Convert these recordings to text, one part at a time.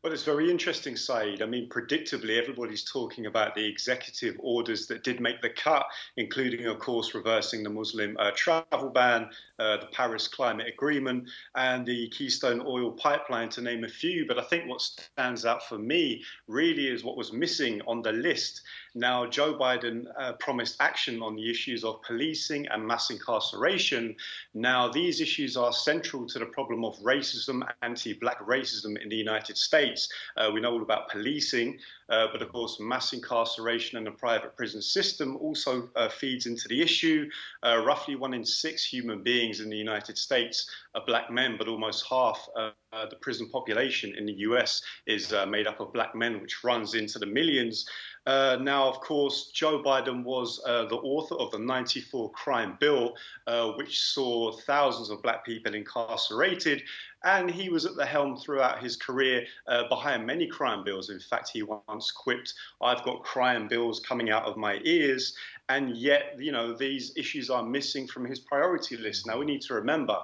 Well, it's very interesting, Saeed. I mean, predictably, everybody's talking about the executive orders that did make the cut, including, of course, reversing the Muslim travel ban, the Paris Climate Agreement, and the Keystone Oil Pipeline, to name a few. But I think what stands out for me really is what was missing on the list. Now, Joe Biden promised action on the issues of policing and mass incarceration. Now, these issues are central to the problem of racism, anti-Black racism in the United States. We know all about policing, but of course, mass incarceration and the private prison system also feeds into the issue. Roughly 1 in 6 human beings in the United States are Black men, but almost half the prison population in the US is made up of Black men, which runs into the millions. Now, of course, Joe Biden was the author of the '94 crime bill, which saw thousands of Black people incarcerated. And he was at the helm throughout his career behind many crime bills. In fact, he once quipped, "I've got crime bills coming out of my ears." And yet, these issues are missing from his priority list. Now, we need to remember,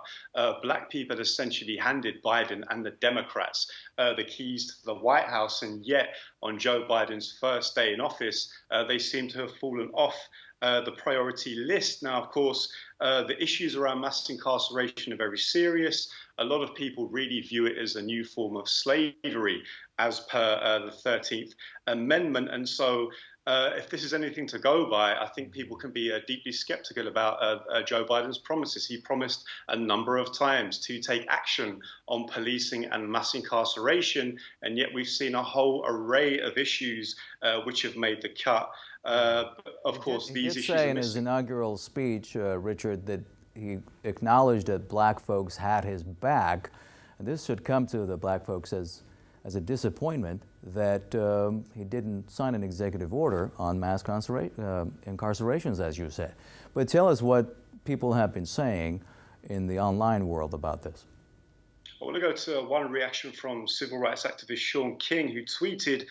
Black people had essentially handed Biden and the Democrats the keys to the White House. And yet, on Joe Biden's first day in office, they seem to have fallen off the priority list. Now, of course, the issues around mass incarceration are very serious. A lot of people really view it as a new form of slavery, as per the 13th Amendment. And so if this is anything to go by, I think people can be deeply skeptical about Joe Biden's promises. He promised a number of times to take action on policing and mass incarceration, and yet we've seen a whole array of issues which have made the cut. Of course, these issues say in his inaugural speech, Richard, that he acknowledged that Black folks had his back. And this should come to the Black folks as a disappointment that he didn't sign an executive order on mass incarcerations, as you said. But tell us what people have been saying in the online world about this. I want to go to one reaction from civil rights activist Sean King, who tweeted,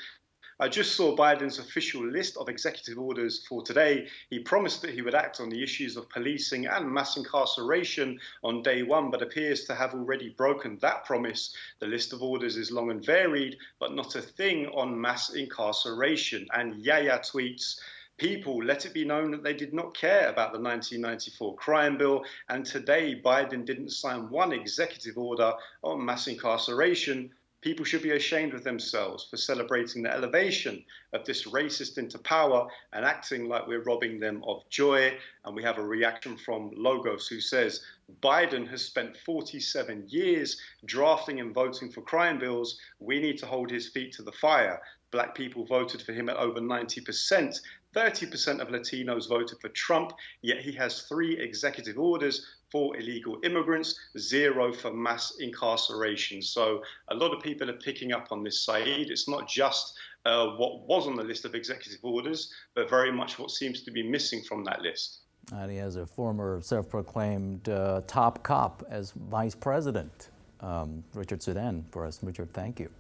"I just saw Biden's official list of executive orders for today. He promised that he would act on the issues of policing and mass incarceration on day one, but appears to have already broken that promise. The list of orders is long and varied, but not a thing on mass incarceration." And Yaya tweets, "People, let it be known that they did not care about the 1994 crime bill, and today Biden didn't sign one executive order on mass incarceration. People should be ashamed of themselves for celebrating the elevation of this racist into power and acting like we're robbing them of joy." And we have a reaction from Logos, who says, "Biden has spent 47 years drafting and voting for crime bills. We need to hold his feet to the fire. Black people voted for him at over 90%. 30% of Latinos voted for Trump, yet he has 3 executive orders for illegal immigrants, 0 for mass incarceration." So a lot of people are picking up on this, Saeed. It's not just what was on the list of executive orders, but very much what seems to be missing from that list. And he has a former self-proclaimed top cop as vice president. Richard Sudan for us. Richard, thank you.